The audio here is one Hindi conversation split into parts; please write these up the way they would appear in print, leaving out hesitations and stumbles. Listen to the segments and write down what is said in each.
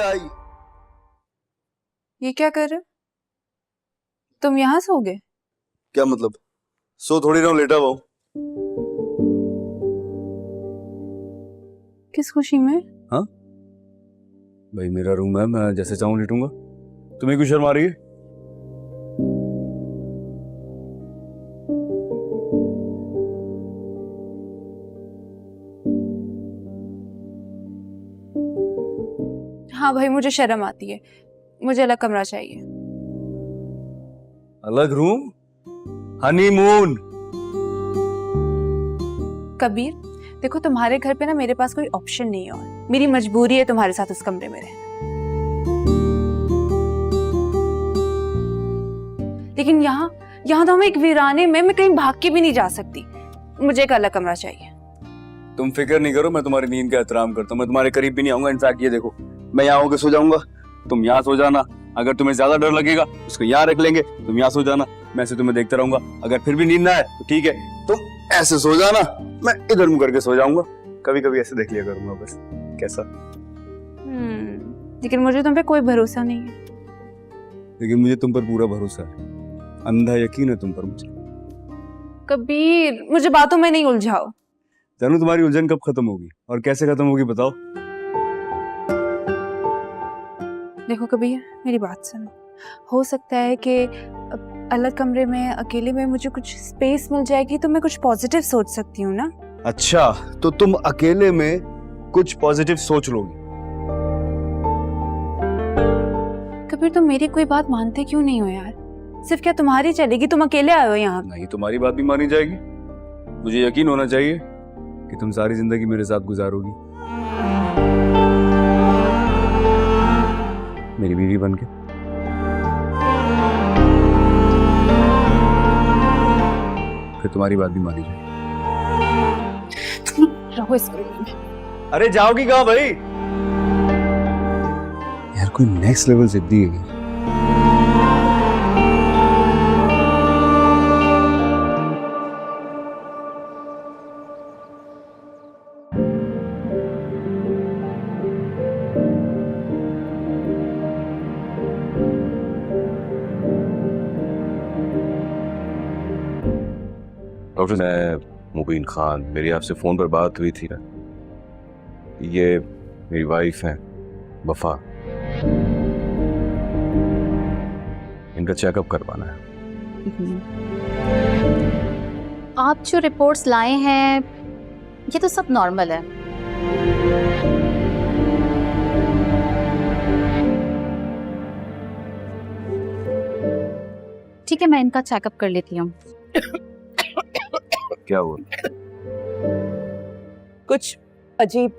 आई। ये क्या कर रहे हो? तुम यहाँ सोगे? क्या मतलब? सो थोड़ी रहा हूँ, लेटा हुआ हूँ। किस खुशी में? हाँ भाई, मेरा रूम है, मैं जैसे चाहूँ लेटूंगा। तुम्हें क्यों शर्म आ रही है? हाँ भाई, मुझे शर्म आती है। मुझे अलग कमरा चाहिए। अलग रूम? हनीमून? कबीर, देखो तुम्हारे घर पे ना मेरे पास कोई ऑप्शन नहीं है और मेरी मजबूरी है तुम्हारे साथ उस कमरे में रहना। लेकिन यहाँ तो हम एक वीराने में मैं कहीं भाग के भी नहीं जा सकती। मुझे एक अलग कमरा चाहिए। तुम फिक्र नहीं करो, मैं तुम्हारी नींद का एहतराम करता हूँ। मैं तुम्हारे करीब भी नहीं आऊंगा। इनफैक्ट ये देखो, मैं यहाँ होकर सो जाऊंगा, तुम यहाँ सो जाना। अगर तुम्हें ज्यादा डर लगेगा उसको यहाँ रख लेंगे, तुम यहाँ सो जाना। मैं ऐसे तुम्हें देखता रहूंगा। अगर फिर भी नींद ना आए तो ठीक है, तुम ऐसे सो जाना, मैं इधर मुंह करके सो जाऊंगा। कभी कभी ऐसे देख लिया करूंगा बस। कैसा? लेकिन मुझे तुम पे कोई भरोसा नहीं है। लेकिन मुझे तुम पर पूरा भरोसा है, अंधा यकीन है तुम पर मुझे। कबीर, मुझे बातों में नहीं उलझाओ। जानू, तुम्हारी उलझन कब खत्म होगी और कैसे खत्म होगी बताओ? देखो कबीर, मेरी बात सुनो। हो सकता है कि अलग कमरे में अकेले में मुझे कुछ स्पेस मिल जाएगी तो मैं कुछ पॉजिटिव सोच सकती हूँ ना। अच्छा, तो तुम अकेले में कुछ पॉजिटिव सोच लोगी? कबीर, तुम मेरी कोई बात मानते क्यों नहीं हो यार? सिर्फ क्या तुम्हारी चलेगी? तुम अकेले आए हो यहाँ। नहीं, तुम्हारी बात भी मानी जाएगी। मुझे यकीन होना चाहिए कि तुम सारी जिंदगी मेरे साथ गुजारोगी, मेरी बीवी बनके। फिर तुम्हारी बात भी मानी जाएगी। रहो इस कमरे में। अरे जाओगी कहाँ भाई? यार कोई नेक्स्ट लेवल जिद्दी है। डॉक्टर, मैं मुबीन खान, मेरी आपसे फ़ोन पर बात हुई थी ना। ये मेरी वाइफ है वफा, इनका चेकअप करवाना है। आप जो रिपोर्ट्स लाए हैं ये तो सब नॉर्मल है। ठीक है, मैं इनका चेकअप कर लेती हूँ। क्या हुआ? कुछ अजीब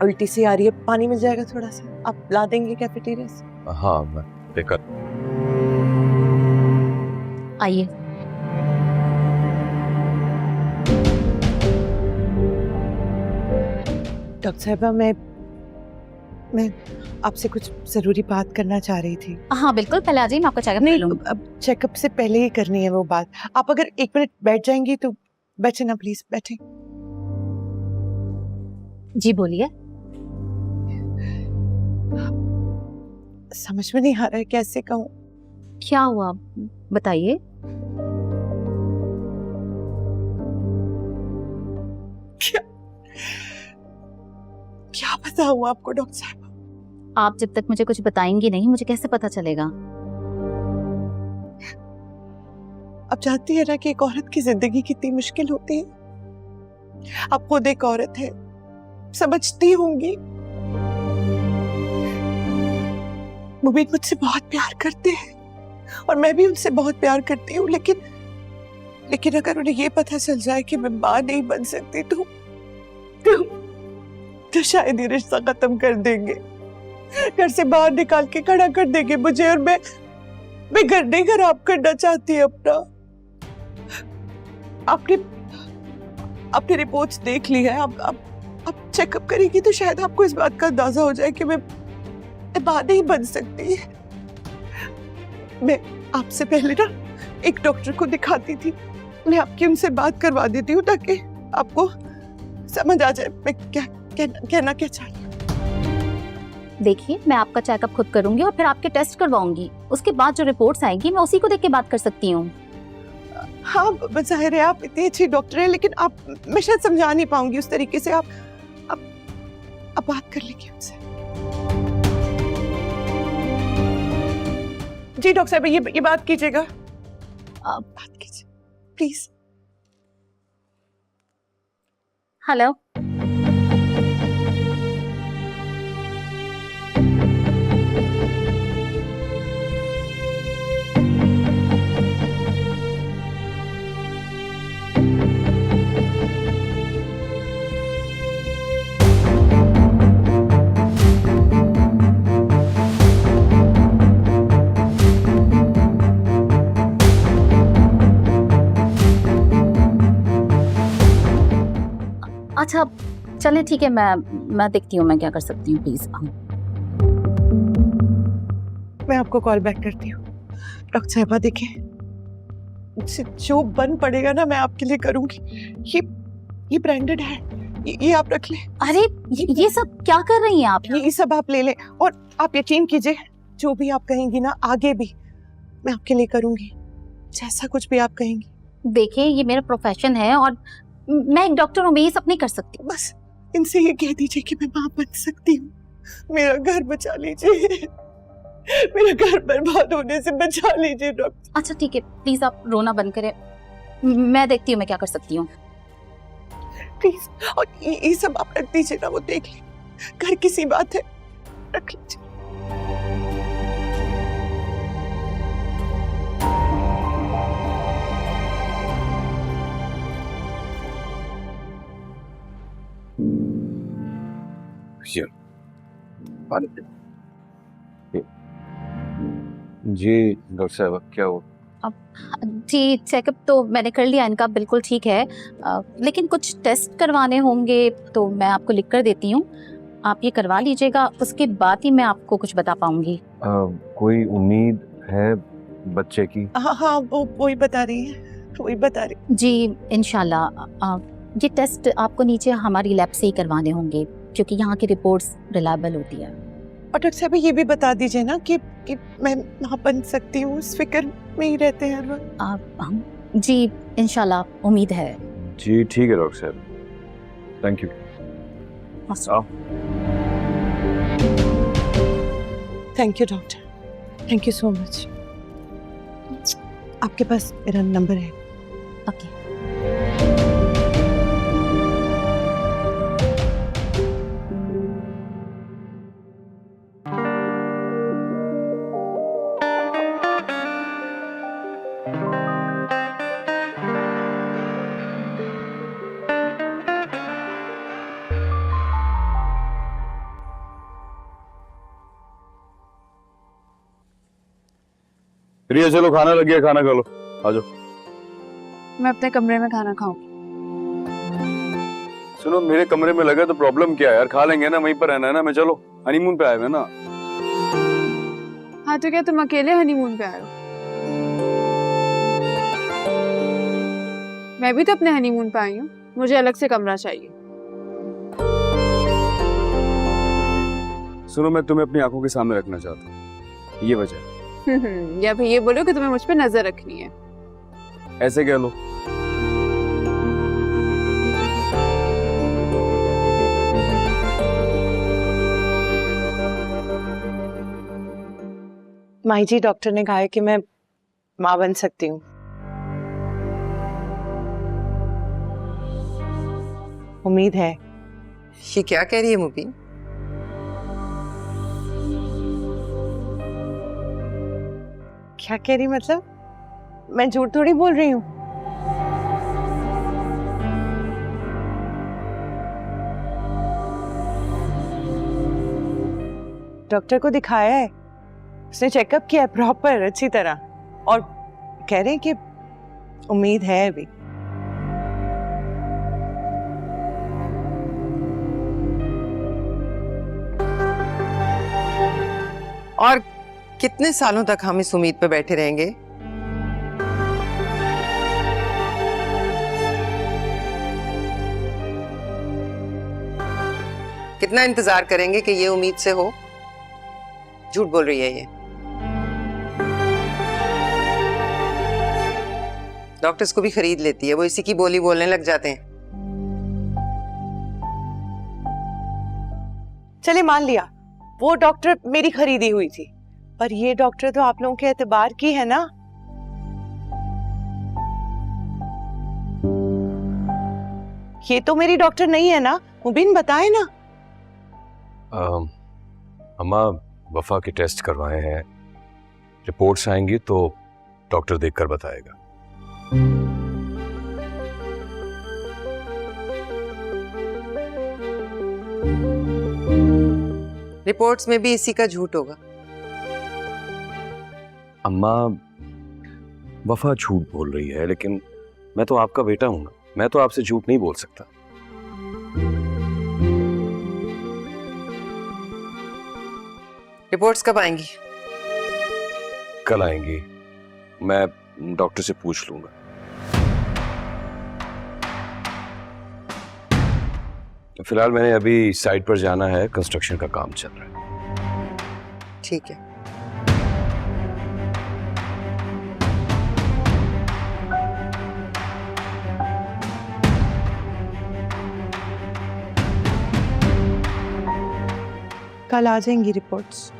उल्टी सी आ रही है। पानी मिल जाएगा थोड़ा सा? आप ला देंगे कैफेटेरिया से? हाँ, मैं बेकर। आइए। डॉक्टर साहिबा, मैं आपसे कुछ जरूरी बात करना चाह रही थी। हाँ बिल्कुल, पहले आ जाइए, मैं आपका चेकअप कर नहीं, लूँ। अब चेकअप से पहले ही करनी है वो बात। आप अगर 1 मिनट बैठ जाएंगी तो। बैठे ना प्लीज, बैठे। जी बोलिए। समझ में नहीं आ रहा है कैसे कहूँ। क्या हुआ बताइए। क्या बताऊँ आपको डॉक्टर साहब? आप जब तक मुझे कुछ बताएंगी नहीं, मुझे कैसे पता चलेगा? अब जानती है ना कि एक औरत की जिंदगी कितनी मुश्किल होती है। आप खुद एक औरत है, समझती होंगी। मुबीन मुझसे बहुत प्यार करते हैं और मैं भी उनसे बहुत प्यार करती हूँ, लेकिन अगर उन्हें ये पता चल जाए कि मैं माँ नहीं बन सकती तो शायद ये रिश्ता खत्म कर देंगे, घर से बाहर निकाल के खड़ा कर देंगे मुझे। और मैं घर नहीं खराब करना चाहती अपना। आपने रिपोर्ट्स देख ली है। आप चेकअप करेगी तो शायद आपको इस बात का अंदाजा हो जाए कि मैं मां नहीं बन सकती। मैं आपसे पहले ना एक डॉक्टर को दिखाती थी। मैं आपकी उनसे बात करवा देती हूँ ताकि आपको समझ आ जाए मैं क्या कहना क्या चाहती हूँ। देखिए, मैं आपका चेकअप खुद करूंगी और फिर आपके टेस्ट करवाऊंगी। उसके बाद जो रिपोर्ट्स आएंगी मैं उसी को देख के बात कर सकती हूँ। हाँ, जाहिर है आप इतनी अच्छी डॉक्टर हैं, लेकिन आप, मैं शायद समझा नहीं पाऊंगी उस तरीके से। आप बात कर लीजिए उनसे। जी डॉक्टर साहब, ये बात कीजिएगा। बात कीजिए प्लीज। हेलो। अच्छा चलें, ठीक है, मैं देखती हूँ मैं क्या कर सकती हूँ। प्लीज मैं आपको कॉल बैक करती हूँ। डॉक्टर साहबा देखिए, मुझसे जो बन पड़ेगा ना मैं आपके लिए करूंगी। ये ब्रांडेड है, ये आप रख लें। अरे ये सब क्या कर रही हैं आप? ये सब आप ले लें, और आप यकीन कीजिए जो भी आप कहेंगी ना आगे भी मैं आपके लिए करूंगी, जैसा कुछ भी आप कहेंगी। देखिए, ये मेरा प्रोफेशन है और मैं एक डॉक्टर हूँ, मैं ये सब नहीं कर सकती। बस इनसे ये कह दीजिए कि मैं मां बन सकती हूँ। मेरा घर बचा लीजिए, मेरा घर बर्बाद होने से बचा लीजिए डॉक्टर। अच्छा ठीक है, प्लीज आप रोना बंद करें, मैं देखती हूँ मैं क्या कर सकती हूँ। प्लीज, और ये सब आप रख दीजिए ना, वो देख ले, घर की सी बात है, रख लीजिए। ये पानी पी। जी डॉक्टर साहब, क्या हुआ? जी चेकअप तो मैंने कर लिया इनका, बिल्कुल ठीक है, लेकिन कुछ टेस्ट करवाने होंगे तो मैं आपको लिख कर देती हूँ, आप ये करवा लीजिएगा, उसके बाद ही मैं आपको कुछ बता पाऊंगी। कोई उम्मीद है बच्चे की? हाँ, वही बता रही है, वही बता रही। जी इंशाल्लाह। ये टेस्ट आपको नीचे हमारी लैब से ही करवाने होंगे क्योंकि यहाँ की रिपोर्ट्स रिलायबल होती है। और डॉक्टर साहब ये भी बता दीजिए ना कि मैं मां बन सकती हूँ, उस फिक्र में ही रहते हैं हर वक्त। जी इंशाल्लाह, उम्मीद है। जी ठीक है डॉक्टर साहब, thank you. Thank you doctor, thank you so much. आपके पास मेरा नंबर है। ओके। रिया चलो, खाना लग गया, खाना खा लो, आ जाओ। मैं अपने कमरे में खाना खाऊंगी। सुनो, मेरे कमरे में लगा तो प्रॉब्लम क्या है यार, खा लेंगे ना, वहीं पर रहना है ना। मैं चलो, हनीमून पे आए हुए ना। हाँ तो क्या तुम अकेले हनीमून पे आए हो? मैं भी तो अपने हनीमून पे आई हूँ, मुझे अलग से कमरा चाहिए। सुनो, मैं तुम्हें अपनी आंखों के सामने रखना चाहता हूँ, ये वजह है। या फिर ये बोलो कि तुम्हें मुझ पे नजर रखनी है। ऐसे कह लो। माई जी, डॉक्टर ने कहा है कि मैं मां बन सकती हूँ। उम्मीद है। ये क्या कह रही है मुबीन? क्या कह रही मतलब? मैं झूठ थोड़ी बोल रही हूँ। डॉक्टर को दिखाया है, उसने चेकअप किया है प्रॉपर अच्छी तरह, और कह रहे हैं कि उम्मीद है अभी। और कितने सालों तक हम इस उम्मीद पे बैठे रहेंगे? कितना इंतजार करेंगे कि ये उम्मीद से हो? झूठ बोल रही है ये। डॉक्टर्स को भी खरीद लेती है, वो इसी की बोली बोलने लग जाते हैं। चले मान लिया वो डॉक्टर मेरी खरीदी हुई थी, पर ये डॉक्टर तो आप लोगों के एतबार की है ना। ये तो मेरी डॉक्टर नहीं है ना, मुबीन बताए ना। अम्मा वफा के टेस्ट करवाए हैं, रिपोर्ट्स आएंगी तो डॉक्टर देखकर बताएगा। रिपोर्ट्स में भी इसी का झूठ होगा। अम्मा वफा झूठ बोल रही है, लेकिन मैं तो आपका बेटा हूं ना, मैं तो आपसे झूठ नहीं बोल सकता। रिपोर्ट्स कब आएंगी? कल आएंगी, मैं डॉक्टर से पूछ लूंगा। फिलहाल मैंने अभी साइट पर जाना है, कंस्ट्रक्शन का काम चल रहा है। ठीक है। कल आ जाएंगी रिपोर्ट्स।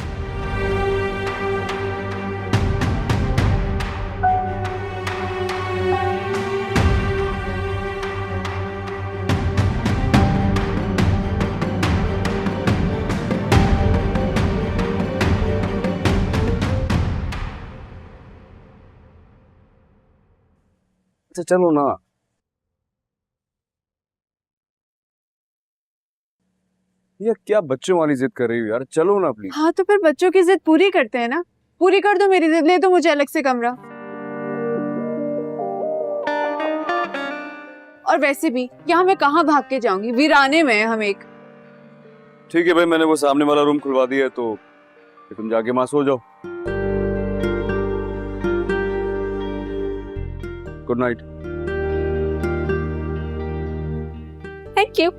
अच्छा चलो ना। ये क्या बच्चों वाली जिद कर रही हो यार, चलो ना प्लीज। हाँ तो फिर बच्चों की जिद पूरी करते हैं ना, पूरी कर दो मेरी जिद, ले दो मुझे अलग से कमरा। और वैसे भी यहाँ मैं कहाँ भाग के जाऊंगी, वीराने में हम एक। ठीक है भाई, मैंने वो सामने वाला रूम खुलवा दिया है, तो तुम जाके वहां सो जाओ। Good night. Thank you.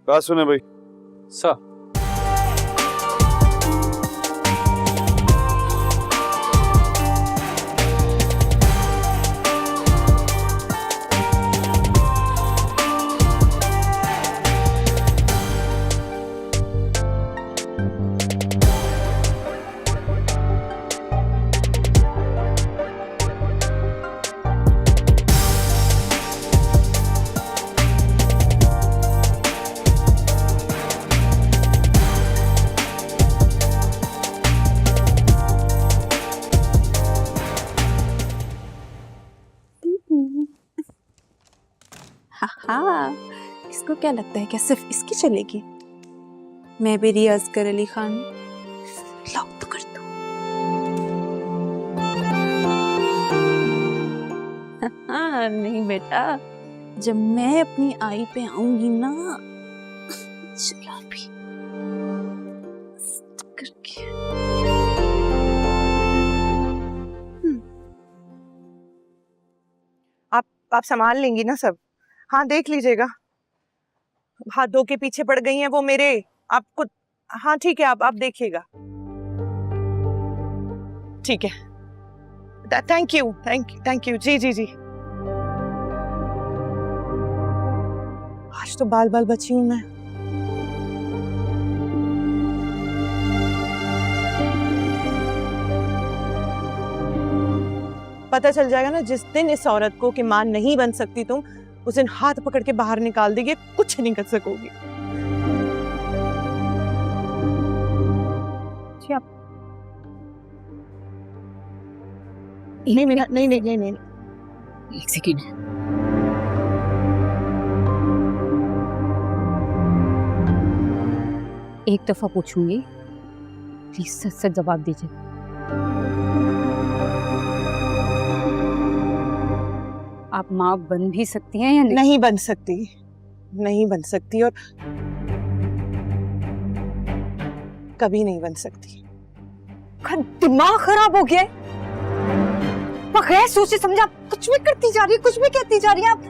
कहा सुने भाई सा। हाँ, इसको क्या लगता है, क्या सिर्फ इसकी चलेगी? मैं भी रियाज कर अली खान लॉक तो कर दूं। हाँ नहीं बेटा, जब मैं अपनी आई पे आऊंगी ना, चला भी करके। आप संभाल लेंगी ना सब? हाँ देख लीजिएगा, हाथ धो के पीछे पड़ गई हैं वो मेरे, आपको। हाँ ठीक है, आप देखिएगा। ठीक है, थैंक यू थैंक यू। जी जी जी। आज तो बाल बाल बची हूं मैं। पता चल जाएगा ना जिस दिन इस औरत को कि मां नहीं बन सकती तुम, उस दिन हाथ पकड़ के बाहर निकाल देगी, कुछ नहीं कर सकोगी। नहीं। एक सेकेंड। एक दफा पूछूंगी, प्लीज सच सच जवाब दीजिए। आप माँ बन भी सकती हैं या नहीं? नहीं बन सकती, और कभी नहीं बन सकती। दिमाग खराब हो गया है। बगैर सोचे समझे आप कुछ भी करती जा रही है, कुछ भी कहती जा रही है आप।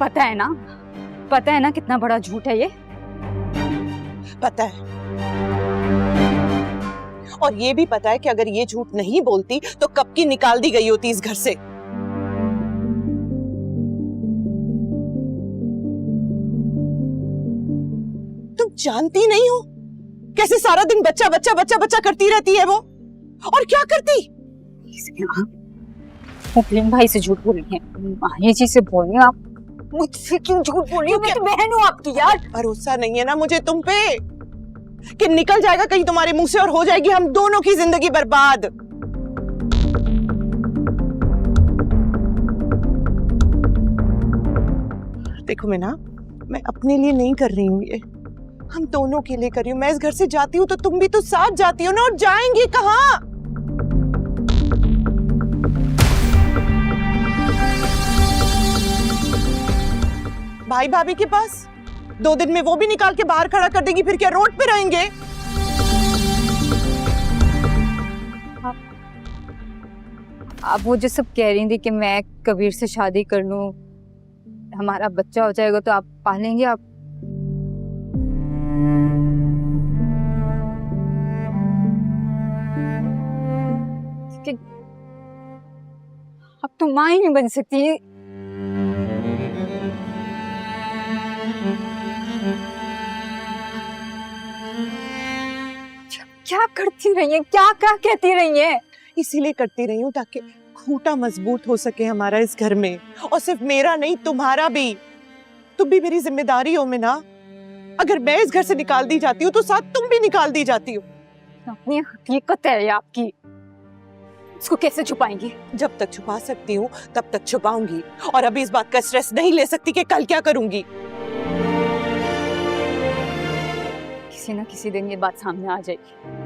पता है ना कितना बड़ा झूठ है ये। पता है, और ये भी पता है कि अगर ये झूठ नहीं बोलती तो कब की निकाल दी गई होती इस घर से। तुम जानती नहीं हो कैसे सारा दिन बच्चा बच्चा बच्चा बच्चा करती रहती है वो, और क्या करती। मुबीन भाई से झूठ बोल रही है, माही जी से बोल रही हैं आप। मुझसे क्यों झूठ बोल रही हो? मैं तो बहन हूँ आपकी यार। भरोसा नहीं है ना मुझे तुम पे कि निकल जाएगा कहीं तुम्हारे मुंह से और हो जाएगी हम दोनों की जिंदगी बर्बाद। देखो मैं अपने लिए नहीं कर रही हूँ, ये हम दोनों के लिए कर रही हूँ। मैं इस घर से जाती हूँ तो तुम भी तो साथ जाती हो ना, और जाएंगी कहाँ? भाई भाभी के पास 2 दिन में वो भी निकाल के बाहर खड़ा कर देगी, फिर क्या रोड पे रहेंगे? आप वो जो सब कह रही थी कि मैं कबीर से शादी कर लूं, हमारा बच्चा हो जाएगा तो आप पालेंगे आप। अब तो माँ ही नहीं बन सकती। क्या करती रही है, क्या क्या कहती रही है? इसीलिए करती रही हूँ ताकि खूंटा मजबूत हो सके हमारा इस घर में, और सिर्फ मेरा नहीं तुम्हारा भी। तुम भी मेरी जिम्मेदारी हो ना। अगर मैं इस घर से निकाल दी जाती हूँ तो साथ तुम भी निकाल दी जाती हो। अपनी हकीकत है आपकी, इसको कैसे छुपाएंगी? जब तक छुपा सकती हूँ तब तक छुपाऊंगी, और अभी इस बात का स्ट्रेस नहीं ले सकती कि कल क्या करूंगी। किसी ना किसी दिन ये बात सामने आ जाएगी।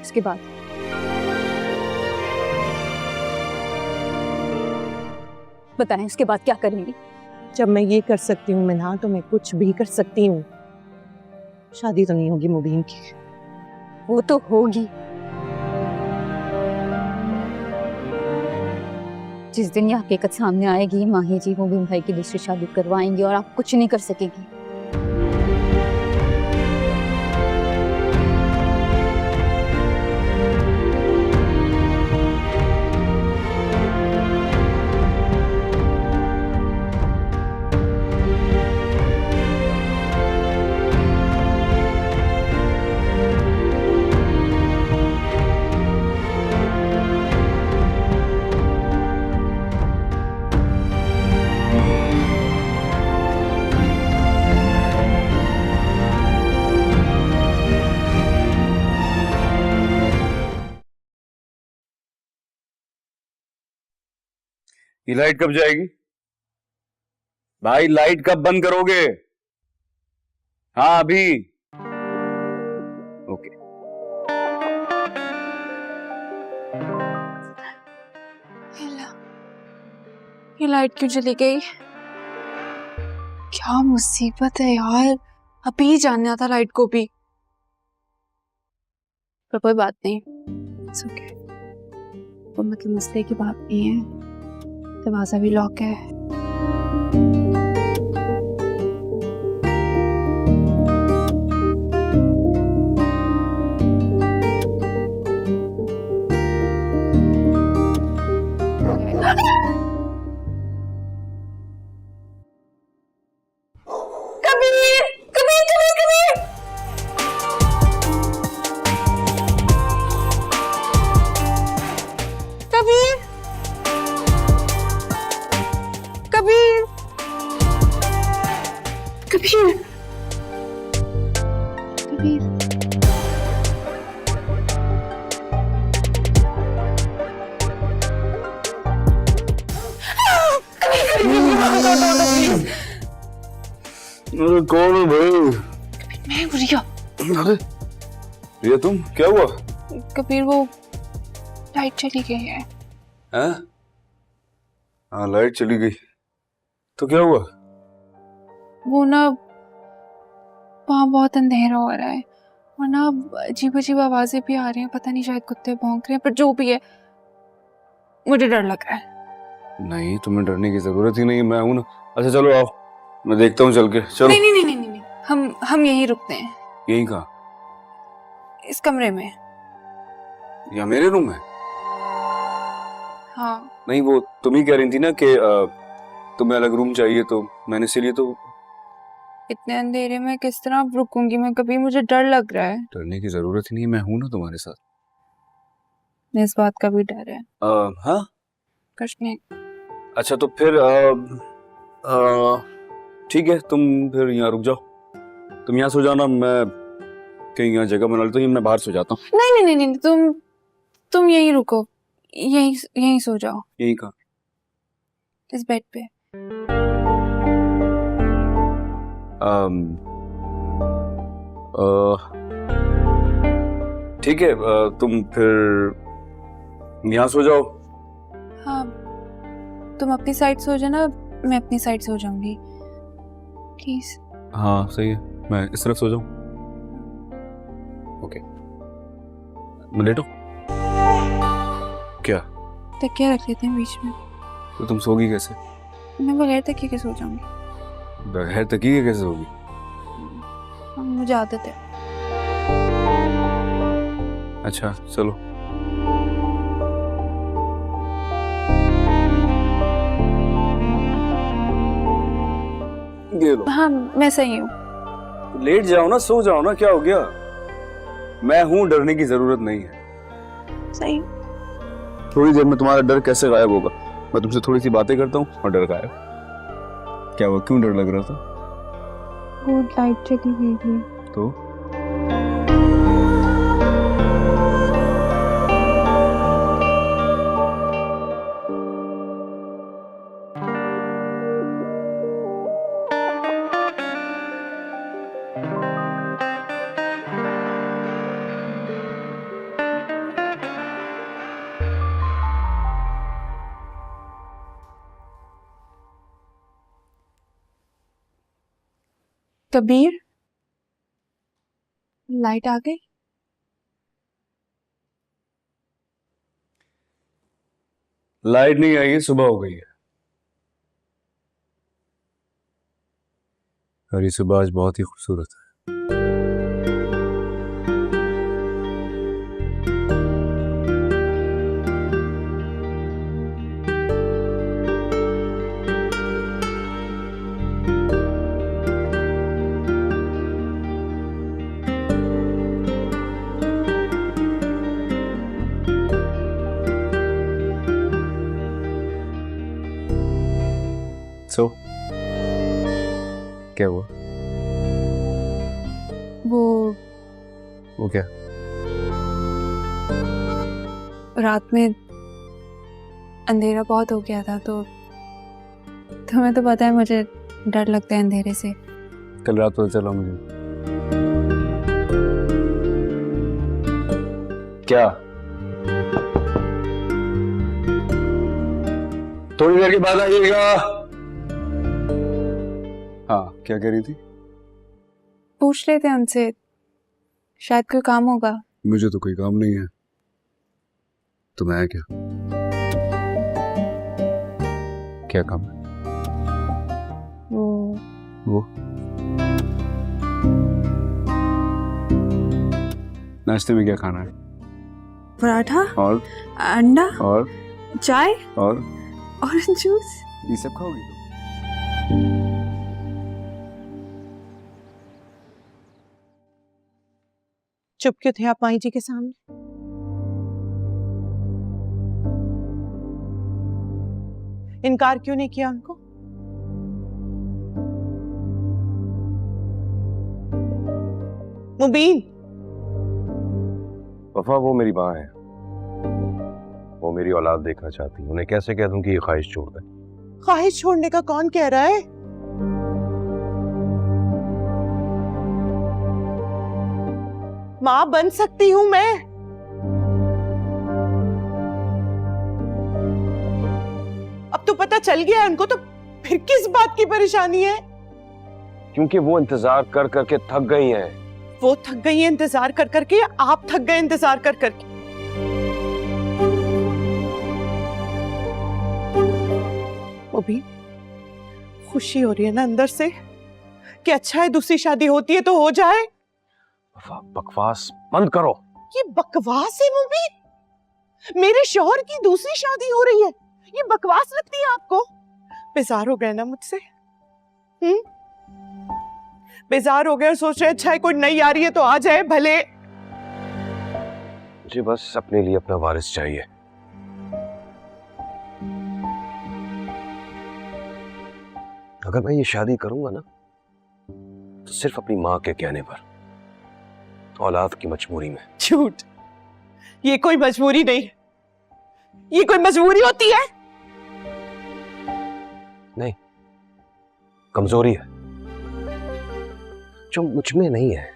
इसके बाद बताएं, इसके बाद क्या करेंगी? जब मैं ये कर सकती हूँ मिना, तो मैं कुछ भी कर सकती हूँ। शादी तो नहीं होगी मुबीन की। वो तो होगी। जिस दिन ये हकीकत सामने आएगी, माही जी मुबीन भाई की दूसरी शादी करवाएंगी और आप कुछ नहीं कर सकेंगी। ये लाइट कब जाएगी भाई? लाइट कब बंद करोगे? हाँ अभी। ओके। ये लाइट क्यों चली गई? क्या मुसीबत है यार, अभी जानना था लाइट को भी। पर कोई बात नहीं, It's okay. कोई मतलब मसले की बात नहीं है, दरवाजा भी लॉक है। अरे कौन है भाई? मैं रिया। अरे रिया तुम, क्या हुआ? कबीर वो लाइट चली गई है। हैं? हाँ लाइट चली गई तो क्या हुआ? वो ना वहाँ बहुत अंधेरा हो रहा है और ना अजीब अजीब आवाजें भी आ रही हैं, पता नहीं शायद कुत्ते भौंक रहे हैं, पर जो भी है मुझे डर लग रहा है। नहीं तुम्हें डरने की जरूरत ही नहीं है, मैं हूं ना। अच्छा चलो आओ, मैं देखता हूँ चल के। चलो। नहीं नहीं नहीं नहीं नहीं, हम यहीं रुकते हैं, यहीं कहाँ? इस कमरे में। या मेरे रूम में? हाँ नहीं वो तुम ही कह रही थी ना कि तुम्हें अलग रूम चाहिए, तो मैंने इसीलिए तो। इतने अंधेरे में किस तरह रुकूंगी मैं कभी, मुझे डर लग रहा है। डरने की जरूरत ही नहीं है, मैं हूं ना तुम्हारे साथ। इस बात का भी डर है। हाँ कुछ नहीं। अच्छा तो फिर ठीक है, तुम फिर यहाँ रुक जाओ, तुम यहाँ सो जाना, मैं कहीं यहाँ जगह बना लेता हूँ, मैं बाहर सो जाता हूँ। नहीं नहीं नहीं नहीं, तुम यहीं रुको, यहीं यहीं सो जाओ, यहीं कहाँ? इस बेड पे। ठीक है, तुम फिर यहाँ सो जाओ। हाँ तुम अपनी साइड सो जाना, मैं अपनी साइड सो जाऊंगी, प्लीज। हाँ सही है, मैं इस तरफ सो जाऊं। ओके मैं लेटो। क्या? तकिया रख लेते हैं बीच में। तो तुम सोगी कैसे? मैं बगैर तकिए के सो जाऊंगी। बगैर तकिए के कैसे सोगी? मुझे आदत है। अच्छा चलो। ये लो। हाँ मैं सही हूँ। लेट जाओ ना, सो जाओ ना, क्या हो गया? मैं हूं, डरने की जरूरत नहीं है। सही। थोड़ी देर में तुम्हारा डर कैसे गायब होगा? मैं तुमसे थोड़ी सी बातें करता हूँ और डर गायब। क्या हुआ, क्यों डर लग रहा था? वो लाइट चली गई थी। तो कबीर, लाइट आ गई? लाइट नहीं आई है, सुबह हो गई है। और ये सुबह आज बहुत ही खूबसूरत है। So, क्या हुआ? वो क्या? रात में अंधेरा बहुत हो गया था, तो तुम्हें तो पता है मुझे डर लगता है अंधेरे से। कल रात पता चला मुझे। क्या? थोड़ी देर के बाद आइएगा। हाँ क्या कह रही थी? पूछ लेते हैं उनसे, शायद कोई काम होगा। मुझे तो कोई काम नहीं है, तुम्हें है क्या? क्या काम है? वो नाश्ते में क्या खाना है? पराठा और अंडा और चाय और ऑरेंज जूस। ये सब खाओगी तुम? चुप क्यों थे आप माई जी के सामने? इनकार क्यों नहीं किया उनको? मुबीन, वफा वो मेरी माँ है, वो मेरी औलाद देखना चाहती है, उन्हें कैसे कह दूं कि ये ख्वाहिश छोड़ दे? ख्वाहिश छोड़ने का कौन कह रहा है? माँ बन सकती हूं मैं। तो पता चल गया है उनको, तो फिर किस बात की परेशानी है? क्योंकि वो इंतजार कर करके थक गई हैं। वो थक गई है इंतजार कर करके या आप थक गए इंतजार कर करके? वो भी खुशी हो रही है ना अंदर से कि अच्छा है दूसरी शादी होती है तो हो जाए। वफा, बकवास बंद करो। ये बकवास है मुबीन? मेरे शौहर की दूसरी शादी हो रही है, ये बकवास लगती है आपको? बेजार हो गए ना मुझसे? बेजार हो गए और सोच रहे अच्छा है कोई नई आ रही है तो आ जाए भले। मुझे बस अपने लिए अपना वारिस चाहिए। अगर मैं ये शादी करूंगा ना तो सिर्फ अपनी माँ के कहने पर, औलाद की मजबूरी में। झूठ, ये कोई मजबूरी नहीं, ये कोई मजबूरी होती है? नहीं, कमजोरी है जो मुझ में नहीं है।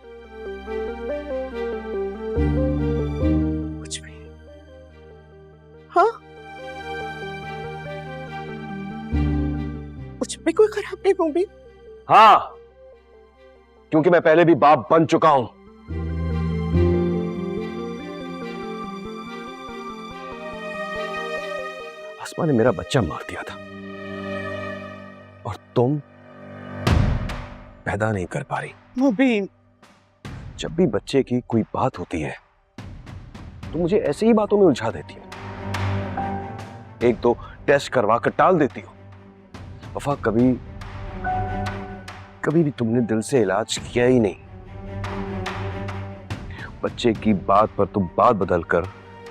कुछ भी? हाँ, कुछ भी कोई खराब नहीं होगी? हाँ, क्योंकि मैं पहले भी बाप बन चुका हूं। आसमा ने मेरा बच्चा मार दिया था और तुम पैदा नहीं कर पा रही। मुबीन, जब भी बच्चे की कोई बात होती है तो मुझे ऐसे ही बातों में उलझा देती हो। एक दो टेस्ट करवा कर टाल देती हो। वफा, कभी कभी भी तुमने दिल से इलाज किया ही नहीं। बच्चे की बात पर तुम बात बदल कर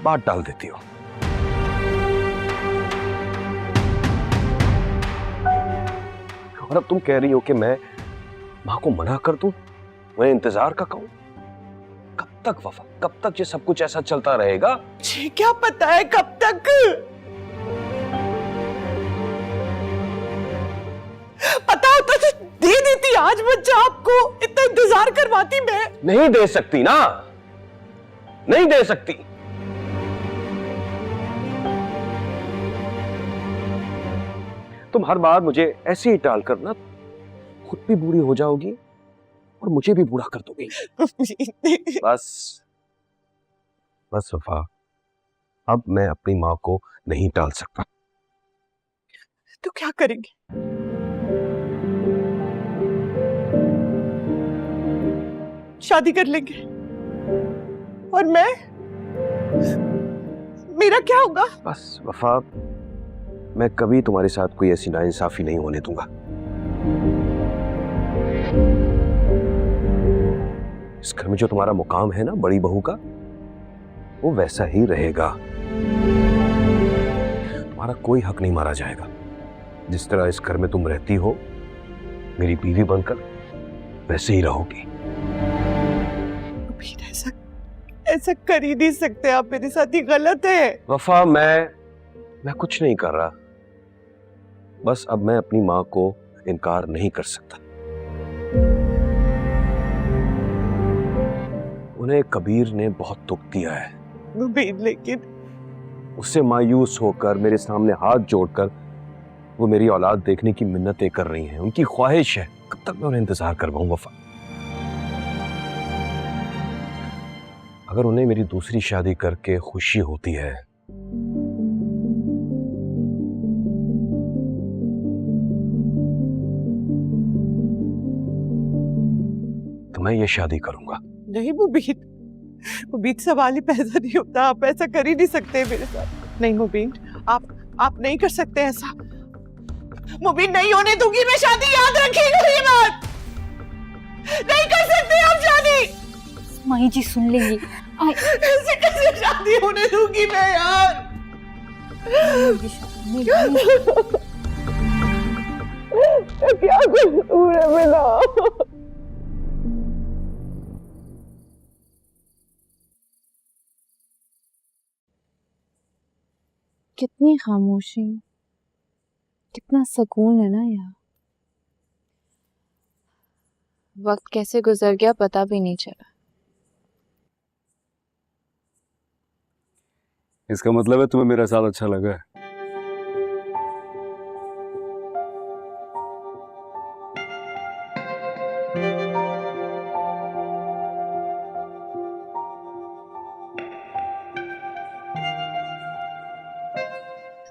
बात डाल देती हो। और अब तुम कह रही हो कि मैं मां को मना कर दूं, उन्हें इंतजार का कहूं। कब तक वफा, कब तक ये सब कुछ ऐसा चलता रहेगा? मुझे क्या पता है कब तक? पता होता तो दे देती आज बच्चा आपको, इतना इंतजार करवाती मैं। नहीं दे सकती ना, नहीं दे सकती। तुम हर बार मुझे ऐसे ही टाल कर ना खुद भी बूढ़ी हो जाओगी और मुझे भी बूढ़ा कर दोगी। बस बस वफा, अब मैं अपनी मां को नहीं टाल सकता। तो क्या करेंगे? शादी कर लेंगे और मेरा क्या होगा? बस वफा, मैं कभी तुम्हारे साथ कोई ऐसी नाइंसाफी नहीं होने दूंगा। इस घर में जो तुम्हारा मुकाम है ना बड़ी बहू का, वो वैसा ही रहेगा। तुम्हारा कोई हक नहीं मारा जाएगा। जिस तरह इस घर में तुम रहती हो मेरी बीवी बनकर, वैसे ही रहोगी। ऐसा कर ही नहीं सकते आप मेरे साथ, ही गलत है। वफा, मैं कुछ नहीं कर रहा। बस अब मैं अपनी मां को इनकार नहीं कर सकता। उन्हें कबीर ने बहुत दुख दिया है। लेकिन उससे मायूस होकर मेरे सामने हाथ जोड़कर वो मेरी औलाद देखने की मिन्नतें कर रही हैं। उनकी ख्वाहिश है। कब तक मैं उन्हें इंतजार करवाऊं वफा? अगर उन्हें मेरी दूसरी शादी करके खुशी होती है तो मैं ये शादी करूंगा। नहीं मुबीन, सवाल ही पैदा नहीं होता। आप ऐसा कर ही नहीं सकते मेरे साथ। नहीं मुबीन, आप नहीं कर सकते ऐसा। मुबीन, नहीं होने दूंगी मैं शादी, याद रखिएगा ये बात। नहीं कर सकते आप शादी। माही जी सुन लेंगी। ऐसे कैसे शादी होने दूंगी मैं यार? क्या कसूर है मेरा? कितनी खामोशी, कितना सुकून है ना यहाँ। वक्त कैसे गुजर गया पता भी नहीं चला। इसका मतलब है तुम्हें मेरा साथ अच्छा लगा है?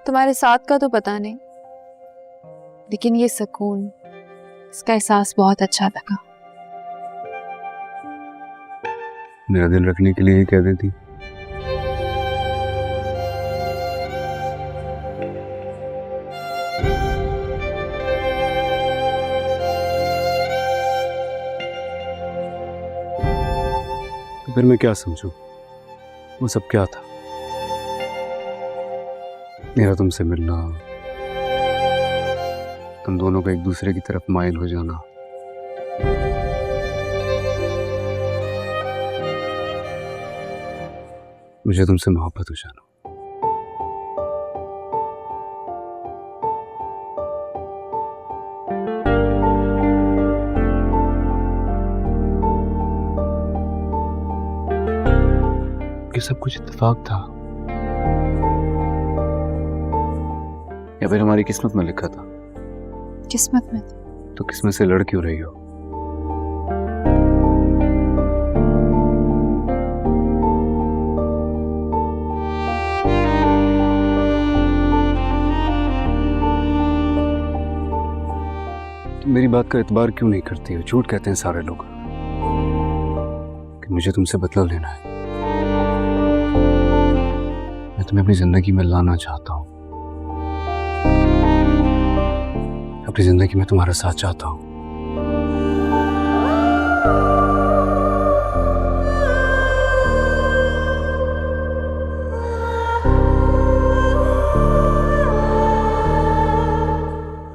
तुम्हारे साथ का तो पता नहीं, लेकिन ये सुकून, इसका एहसास बहुत अच्छा लगा। मेरा दिल रखने के लिए ही कह देती। तो फिर मैं क्या समझूं? वो सब क्या था? मेरा तुमसे मिलना, तुम दोनों का एक दूसरे की तरफ माइल हो जाना, मुझे तुमसे मोहब्बत हो जाना। ये सब कुछ इत्तेफाक था या फिर हमारी किस्मत में लिखा था? किस्मत में। तो किस्मत से लड़ क्यों रही हो? तुम मेरी बात का एतबार क्यों नहीं करती हो? झूठ कहते हैं सारे लोग कि मुझे तुमसे बदला लेना है। मैं तुम्हें अपनी जिंदगी में लाना चाहता हूं, अपनी जिंदगी में तुम्हारा साथ चाहता हूं।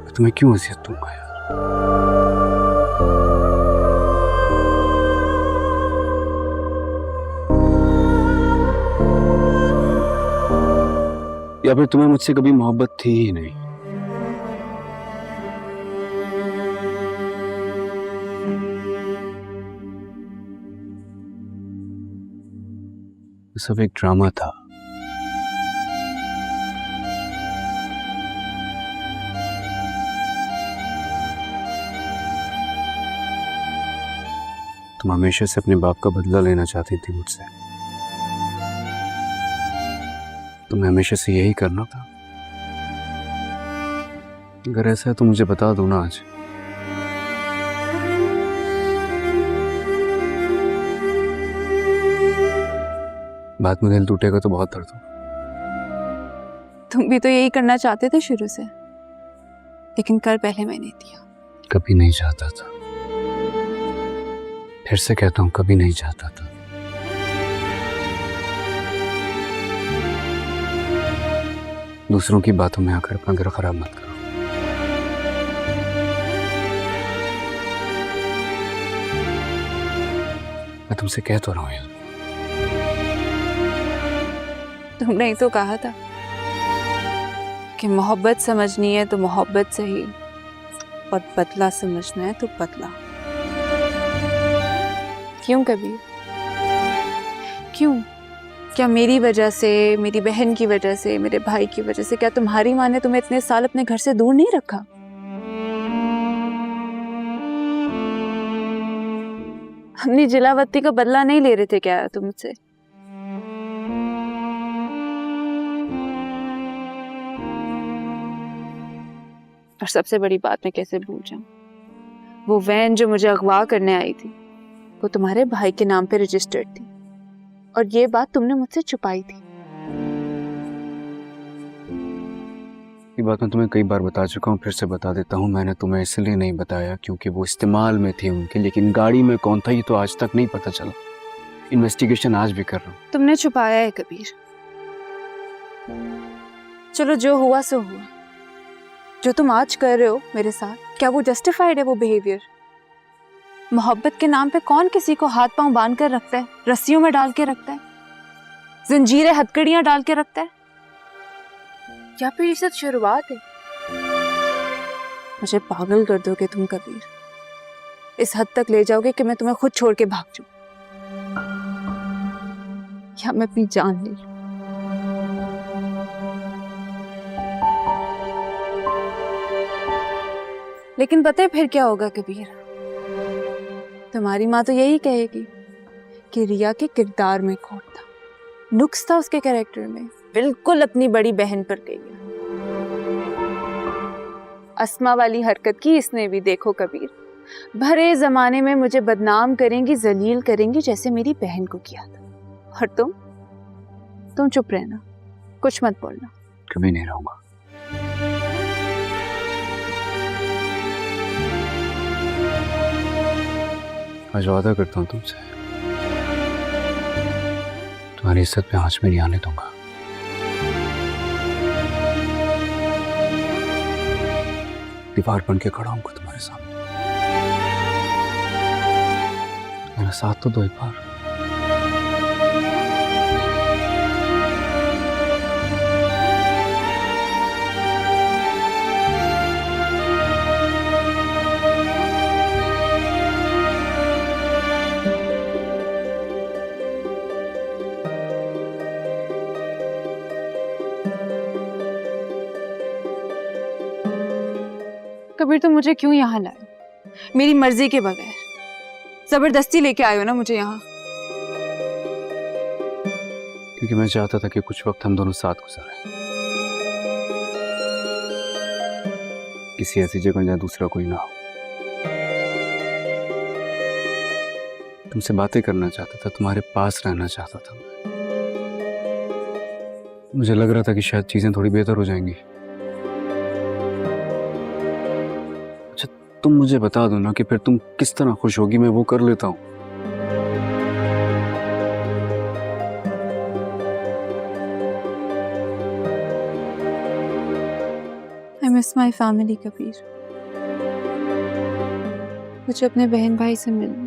मैं तुम्हें क्यों अज़ियत दूंगा यार? या फिर तुम्हें मुझसे कभी मोहब्बत थी ही नहीं? सब एक ड्रामा था। तुम हमेशा से अपने बाप का बदला लेना चाहती थी मुझसे। तुम्हें हमेशा से यही करना था। अगर ऐसा है तो मुझे बता दो ना आज। बात में दिल टूटेगा तो बहुत दर्द होगा। तुम भी तो यही करना चाहते थे शुरू से, लेकिन कर पहले मैंने दिया। कभी नहीं चाहता था, फिर से कहता हूं, कभी नहीं चाहता था। दूसरों की बातों में आकर अपना घर खराब मत करो। मैं तुमसे कह तो रहा हूं यार। तुमने ही तो कहा था कि मोहब्बत समझनी है तो मोहब्बत सही, और बदला समझना है तो बदला। क्यों कबीर? क्यों? क्या मेरी वजह से, मेरी बहन की वजह से, मेरे भाई की वजह से, क्या तुम्हारी माँ ने तुम्हें इतने साल अपने घर से दूर नहीं रखा? अपनी जिलावती का बदला नहीं ले रहे थे क्या तुम मुझसे? और सबसे बड़ी बात मैं कैसे भूल जाऊं, वो वैन जो मुझे अगवा करने आई थी वो तुम्हारे भाई के नाम पे रजिस्टर्ड थी, और ये बात तुमने मुझसे छुपाई थी। ये बात मैं तुम्हें कई बार बता चुका हूँ, फिर से बता देता हूँ। मैंने तुम्हें इसलिए नहीं बताया क्योंकि वो इस्तेमाल में थी उनके, लेकिन गाड़ी में कौन था ये तो आज तक नहीं पता चला। इन्वेस्टिगेशन आज भी कर रहा हूँ। तुमने छुपाया है कबीर। चलो जो हुआ सो हुआ। जो तुम आज कर रहे हो मेरे साथ, क्या वो जस्टिफाइड है? वो बिहेवियर? मोहब्बत के नाम पे कौन किसी को हाथ पांव बांध कर रखता है, रस्सियों में डाल के रखता है, जंजीरें हथकड़ियां डाल के रखता है? या फिर ये सब शुरुआत है? मुझे पागल कर दोगे तुम कबीर। इस हद तक ले जाओगे कि मैं तुम्हें खुद छोड़ के भाग जाऊं, या मैं अपनी जान ले लूं। लेकिन पता है फिर क्या होगा कबीर? तुम्हारी माँ तो यही कहेगी कि रिया के किरदार में खोट था, नुक्स था उसके कैरेक्टर में, बिल्कुल अपनी बड़ी बहन पर गई है। अस्मा वाली हरकत की इसने भी, देखो कबीर, भरे जमाने में मुझे बदनाम करेंगी, जलील करेंगी जैसे मेरी बहन को किया था। और तुम चुप रहना, कुछ मत बोलना। कभी नहीं रहूंगा। आज वादा करता हूँ तुमसे, तुम्हारी इज्जत पे आंच में नहीं आने दूंगा। दीवार बन के खड़ा हूँ तुम्हारे सामने। मेरा साथ तो दो एक बार। कबीर तुम मुझे क्यों यहाँ लाए? मेरी मर्जी के बगैर जबरदस्ती लेके आए हो ना मुझे यहाँ। क्योंकि मैं चाहता था कि कुछ वक्त हम दोनों साथ गुजारें, किसी ऐसी जगह जहाँ दूसरा कोई ना हो। तुमसे बातें करना चाहता था, तुम्हारे पास रहना चाहता था। मुझे लग रहा था कि शायद चीजें थोड़ी बेहतर हो जाएंगी। अच्छा तुम मुझे बता दो ना कि फिर तुम किस तरह खुश होगी, मैं वो कर लेता हूँ। I miss my family, Kabir. मुझे अपने बहन भाई से मिलना